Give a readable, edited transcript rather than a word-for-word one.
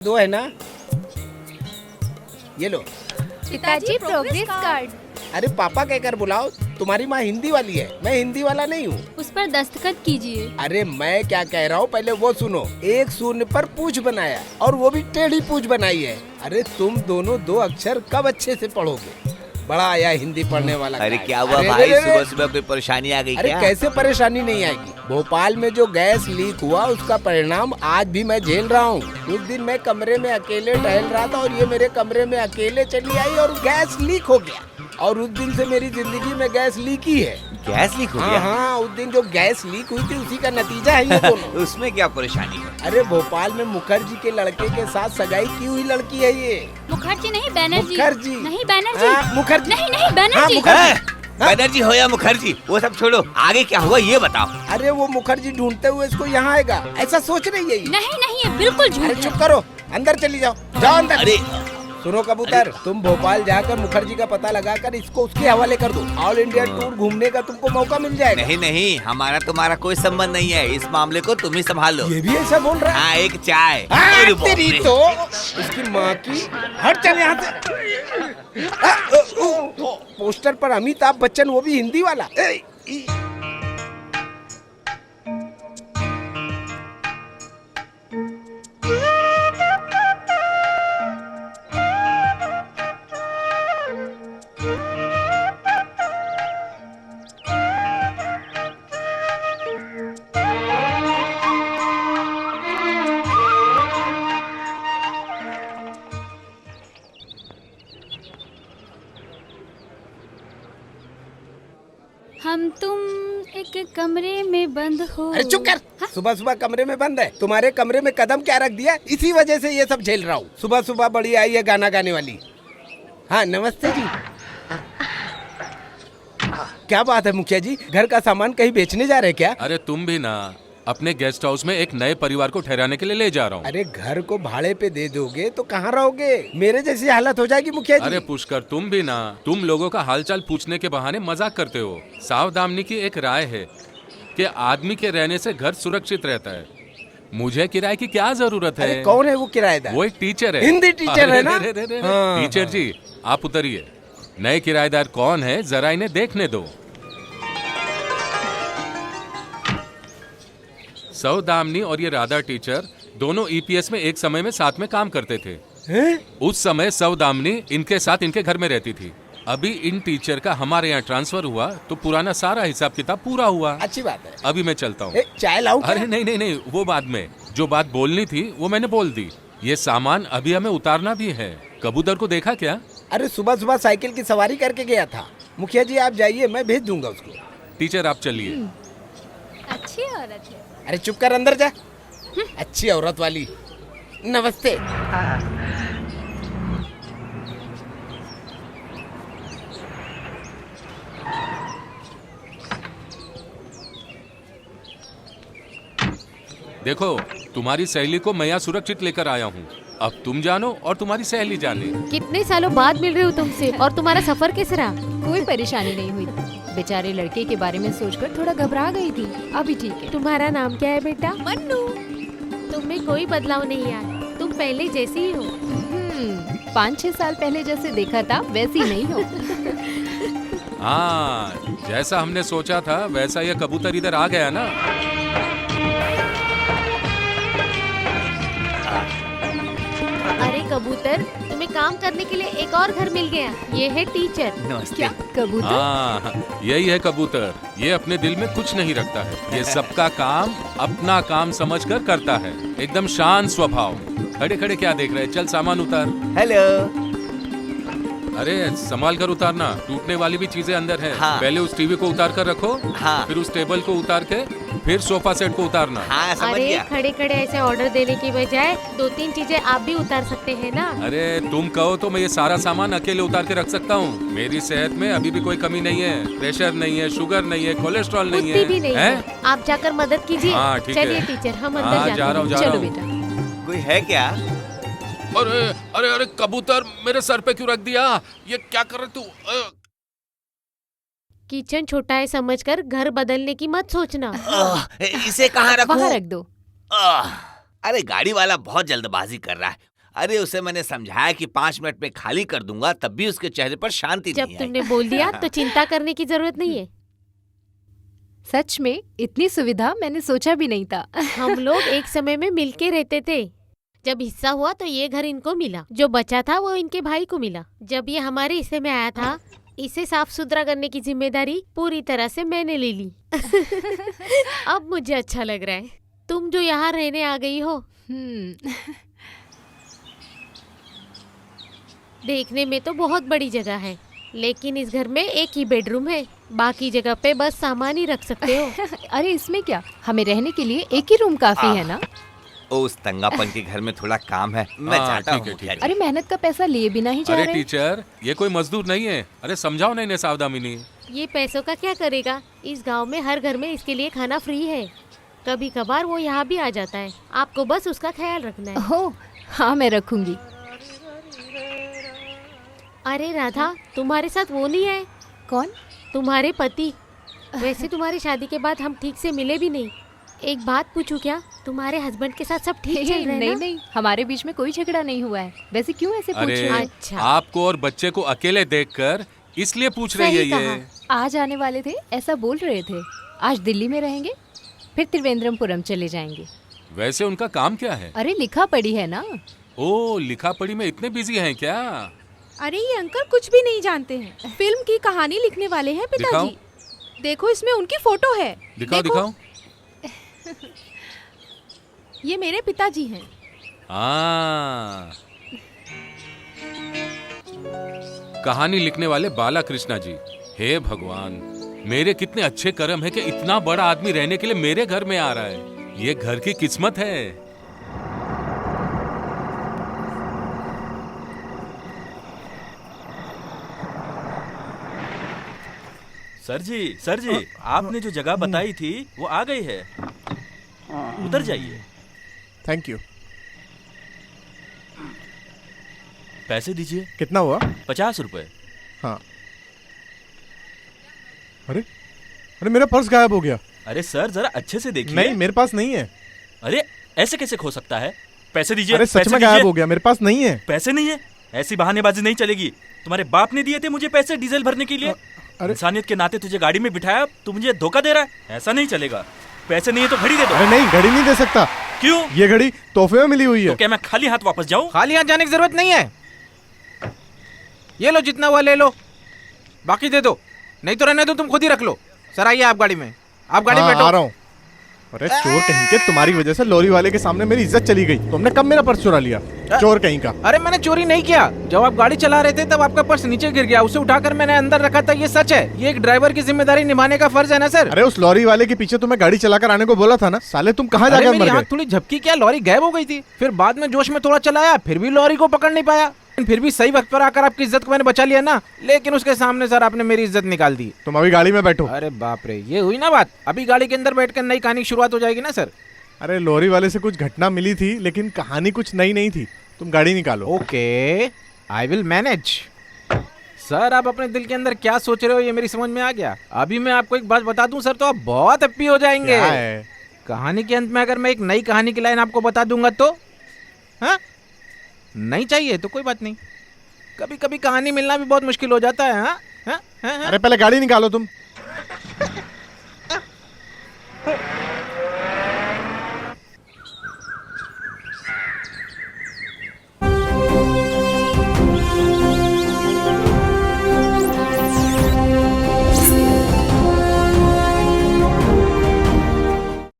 दो है ना, ये लो। पिताजी प्रोग्रेस कार्ड। अरे पापा कहकर बुलाओ, तुम्हारी माँ हिंदी वाली है, मैं हिंदी वाला नहीं हूँ। उस पर दस्तखत कीजिए। अरे मैं क्या कह रहा हूँ पहले वो सुनो। एक शून्य पर पूछ बनाया और वो भी टेढ़ी पूछ बनाई है। अरे तुम दोनों दो अक्षर कब अच्छे से पढ़ोगे? बड़ा आया हिंदी पढ़ने वाला। अरे क्या हुआ भाई, सुबह सुबह कोई परेशानी आ गई अरे क्या? कैसे परेशानी नहीं आएगी। भोपाल में जो गैस लीक हुआ उसका परिणाम आज भी मैं झेल रहा हूँ। उस दिन मैं कमरे में अकेले टहल रहा था और ये मेरे कमरे में अकेले चली आई और गैस लीक हो गया। और उस दिन से मेरी जिंदगी में गैस लीक ही है। गैस लीक हो गया? हाँ, उस दिन जो गैस लीक हुई थी उसी का नतीजा है ये दोनों। उसमें क्या परेशानी है? अरे भोपाल में मुखर्जी के लड़के के साथ सगाई की हुई लड़की है ये। मुखर्जी नहीं बैनर्जी। मुखर्जी नहीं बैनर्जी। हाँ, मुखर्जी नहीं नहीं हाँ, बैनर्जी। मुखर्जी। बनर्जी हो या मुखर्जी, वो सब छोड़ो, आगे क्या हुआ ये बताओ। अरे वो मुखर्जी ढूंढते हुए इसको यहाँ आएगा, ऐसा सोच रही है ये। नहीं नहीं ये बिल्कुल झूठ अरे है। चुप करो, अंदर चली जाओ, जाओ अंदर। अरे सुनो कबूतर, तुम भोपाल जाकर मुखर्जी का पता लगाकर इसको उसके हवाले कर दो। ऑल इंडिया टूर घूमने का तुमको मौका मिल जाएगा। नहीं नहीं, हमारा तुम्हारा कोई संबंध नहीं है, इस मामले को तुम ही संभालो। ये भी ऐसा बोल रहा है? हाँ, एक चाय। हाँ, अरे बाप तेरी रे। तो उसकी माँ की। हट चल यहाँ से। पोस्टर पर अमिताभ बच्चन, वो भी हिंदी वाला। हम तुम एक कमरे में बंद हो। अरे चुप कर। सुबह सुबह कमरे में बंद है। तुम्हारे कमरे में कदम क्या रख दिया, इसी वजह से ये सब झेल रहा हूँ। सुबह सुबह बड़ी आई है गाना गाने वाली। हाँ नमस्ते जी। क्या बात है मुखिया जी, घर का सामान कहीं बेचने जा रहे क्या? अरे तुम भी ना, अपने गेस्ट हाउस में एक नए परिवार को ठहराने के लिए ले जा रहा हूँ। अरे घर को भाड़े पे दे दोगे तो कहाँ रहोगे? मेरे जैसी हालत हो जाएगी मुखिया जी। अरे पुष्कर, तुम भी ना, तुम लोगों का हालचाल पूछने के बहाने मजाक करते हो। सावधानी की एक राय है कि आदमी के रहने से घर सुरक्षित रहता है। मुझे किराए की क्या जरूरत है? अरे कौन है वो किराएदार? वो एक टीचर है। हिंदी टीचर है ना? हाँ, टीचर जी आप उतरिए। नए किराएदार कौन है जरा इन्हें देखने दो। सौदामिनी और ये राधा टीचर दोनों ईपीएस में एक समय में साथ में काम करते थे। उस समय सौदामिनी इनके साथ इनके घर में रहती थी। अभी इन टीचर का हमारे यहाँ ट्रांसफर हुआ तो पुराना सारा हिसाब किताब पूरा हुआ। अच्छी बात है। अभी मैं चलता हूँ। चाय लाऊं क्या? अरे नहीं नहीं नहीं, वो बाद में। जो बात बोलनी थी वो मैंने बोल दी। ये सामान अभी हमें उतारना भी है। कबूतर को देखा क्या? अरे सुबह सुबह साइकिल की सवारी करके गया था। मुखिया जी आप जाइए, मैं भेज दूंगा उसको। टीचर आप चलिए। अच्छी औरत है। अरे चुप कर, अंदर जा। अच्छी औरत वाली। नमस्ते। देखो, तुम्हारी सहेली को मैं यहाँ सुरक्षित लेकर आया हूँ। अब तुम जानो और तुम्हारी सहेली जाने। कितने सालों बाद मिल रहे हो तुमसे, और तुम्हारा सफर कैसा रहा? कोई परेशानी नहीं हुई? बेचारे लड़के के बारे में सोचकर थोड़ा घबरा गई थी। अभी ठीक है। तुम्हारा नाम क्या है बेटा? मन्नू। तुम में कोई बदलाव नहीं आया, तुम पहले जैसी ही हो। 5-6 साल पहले जैसे देखा था वैसी नहीं हो। हाँ, जैसा हमने सोचा था वैसा ये कबूतर इधर आ गया ना। अरे कबूतर, तुम्हें काम करने के लिए एक और घर मिल गया। ये है टीचर। नमस्ते। कबूतर? हाँ, यही है कबूतर। ये अपने दिल में कुछ नहीं रखता है। ये सबका काम अपना काम समझकर करता है। एकदम शांत स्वभाव। खड़े खड़े क्या देख रहे? चल सामान उतार। हेलो। अरे संभाल कर उतारना, टूटने वाली भी चीजें अंदर है। हाँ। पहले उस टीवी को उतार कर रखो। हाँ। फिर उस टेबल को उतार के फिर सोफा सेट को उतारना। हाँ समझ अरे गया। खड़े खड़े ऐसे ऑर्डर देने की बजाय 2-3 चीजें आप भी उतार सकते हैं ना। अरे तुम कहो तो मैं ये सारा सामान अकेले उतार के रख सकता हूँ। मेरी सेहत में अभी भी कोई कमी नहीं है। प्रेशर नहीं है, शुगर नहीं है, कोलेस्ट्रॉल नहीं कुछ भी नहीं है। है। आप जाकर मदद कीजिए। हाँ, ठीक है। चलिए टीचर, हम हाँ, अंदर जा रहा हूँ, जाते जा हैं। रहा चलो हूँ। बेटा। कोई है क्या? अरे अरे अरे कबूतर, मेरे सर पे क्यों रख दिया? ये क्या कर रहे तू? किचन छोटा है समझकर घर बदलने की मत सोचना। इसे कहाँ रखूं? वहाँ रख दो। अरे गाड़ी वाला बहुत जल्दबाजी कर रहा है, अरे उसे मैंने समझाया कि 5 मिनट में खाली कर दूंगा, तब भी उसके चेहरे पर शांति जब नहीं आई। तुमने बोल दिया तो चिंता करने की जरूरत नहीं है। सच में इतनी सुविधा मैंने सोचा भी नहीं था। हम लोग एक समय में मिलके रहते थे। जब हिस्सा हुआ तो ये घर इनको मिला, जो बचा था वो इनके भाई को मिला। जब ये हमारे हिस्से में आया था, इसे साफ सुथरा करने की जिम्मेदारी पूरी तरह से मैंने ले ली। अब मुझे अच्छा लग रहा है। तुम जो यहाँ रहने आ गई हो, देखने में तो बहुत बड़ी जगह है, लेकिन इस घर में एक ही बेडरूम है। बाकी जगह पे बस सामान ही रख सकते हो। अरे इसमें क्या, हमें रहने के लिए एक ही रूम काफी है ना। उस तंगापन के घर में थोड़ा काम है, मैं हाँ, जाता ठीक है, हूँ। ठीक है। अरे मेहनत का पैसा लिए बिना ही जा अरे रहे हैं। टीचर, ये कोई मजदूर नहीं है। अरे समझाओ ना इन्हें सावधानी। ये पैसों का क्या करेगा? इस गांव में हर घर में इसके लिए खाना फ्री है। कभी कभार वो यहाँ भी आ जाता है। आपको बस उसका ख्याल रखना है। हो हाँ, मैं रखूंगी। अरे राधा, तुम्हारे साथ वो नहीं है? कौन? तुम्हारे पति। वैसे तुम्हारी शादी के बाद हम ठीक से मिले भी नहीं। एक बात पूछूं क्या? तुम्हारे हस्बैंड के साथ सब ठीक चल रहा है नहीं ना? नहीं, हमारे बीच में कोई झगड़ा नहीं हुआ है। वैसे क्यों ऐसे पूछ अरे रहे हो? अच्छा। आपको और बच्चे को अकेले देखकर इसलिए पूछ रही है सही ये। आज आने वाले थे ऐसा बोल रहे थे। आज दिल्ली में रहेंगे, फिर त्रिवेंद्रमपुरम चले जाएंगे। वैसे उनका काम क्या है? अरे लिखा पढ़ी है ना। ओ, लिखा पढ़ी में इतने बिजी हैं क्या? अरे ये अंकल कुछ भी नहीं जानते हैं। फिल्म की कहानी लिखने वाले हैं पिताजी। देखो इसमें उनकी फोटो है। दिखाओ देखो, दिखाओ। ये मेरे पिताजी हैं। हाँ, कहानी लिखने वाले बाला कृष्णा जी। हे भगवान, मेरे कितने अच्छे कर्म है कि इतना बड़ा आदमी रहने के लिए मेरे घर में आ रहा है। ये घर की किस्मत है। सर जी, आपने जो जगह बताई थी वो आ गई है, उधर जाइए। Thank you. पैसे दीजिए। कितना हुआ? 50 रुपए। हाँ। अरे अरे मेरा पर्स गायब हो गया। अरे सर जरा अच्छे से देखिए। नहीं, मेरे पास नहीं है। अरे ऐसे कैसे खो सकता है? पैसे दीजिए। अरे सच पैसे में दीजिए। गायब हो गया, मेरे पास नहीं है। पैसे नहीं है? ऐसी बहानेबाजी नहीं चलेगी। तुम्हारे बाप ने दिए थे मुझे पैसे डीजल भरने के लिए। अरे इंसानियत के नाते तुझे गाड़ी में बिठाया, तू मुझे धोखा दे रहा है। ऐसा नहीं चलेगा। पैसे नहीं है तो घड़ी दे दो। अरे नहीं, घड़ी नहीं दे सकता। क्यों? ये घड़ी तोहफे में मिली हुई है। तो क्या मैं खाली हाथ वापस जाऊं? खाली हाथ जाने की जरूरत नहीं है। ये लो, जितना हुआ ले लो, बाकी दे दो। नहीं तो रहने दो, तुम खुद ही रख लो। सर आइए आप गाड़ी में, आप गाड़ी में हाँ, बैठो। आ रहा हूँ। अरे चोर कहीं के, तुम्हारी वजह से लॉरी वाले के सामने मेरी इज्जत चली गई। तुमने कब मेरा पर्स चुरा लिया? चोर कहीं का। अरे मैंने चोरी नहीं किया। जब आप गाड़ी चला रहे थे तब आपका पर्स नीचे गिर गया, उसे उठाकर मैंने अंदर रखा था। ये सच है। ये एक ड्राइवर की जिम्मेदारी निभाने का फर्ज है ना सर। अरे उस लॉरी वाले के पीछे तुम्हें गाड़ी चलाकर आने को बोला था ना। साले तुम कहाँ अरे जाकर मेरी मर आँख गए? थोड़ी झपकी, क्या लॉरी गायब हो गई थी। फिर बाद में जोश में थोड़ा चलाया, फिर भी लॉरी को पकड़ नहीं पाया। फिर भी सही वक्त पर आकर आपकी इज्जत को मैंने बचा लिया ना। लेकिन उसके सामने सर आपने मेरी इज्जत निकाल दी। तुम अभी गाड़ी में बैठो। अरे बाप रे, ये हुई ना बात। अभी गाड़ी के अंदर बैठकर नई कहानी की शुरुआत हो जाएगी ना सर। अरे लॉरी वाले से कुछ घटना मिली थी, लेकिन कहानी कुछ नई नहीं थी। तुम गाड़ी निकालो। Okay, I will manage. Sir आप अपने दिल के अंदर क्या सोच रहे हो ये मेरी समझ में आ गया। अभी मैं आपको एक बात बता दूं सर, तो आप बहुत हैप्पी हो जाएंगे। क्या है? कहानी के अंत में अगर मैं एक नई कहानी की लाइन आपको बता दूंगा तो? हाँ, नहीं चाहिए तो कोई बात नहीं। कभी कभी कहानी मिलना भी बहुत मुश्किल हो जाता है। हाँ हाँ हाँ, हाँ? अरे पहले गाड़ी निकालो तुम।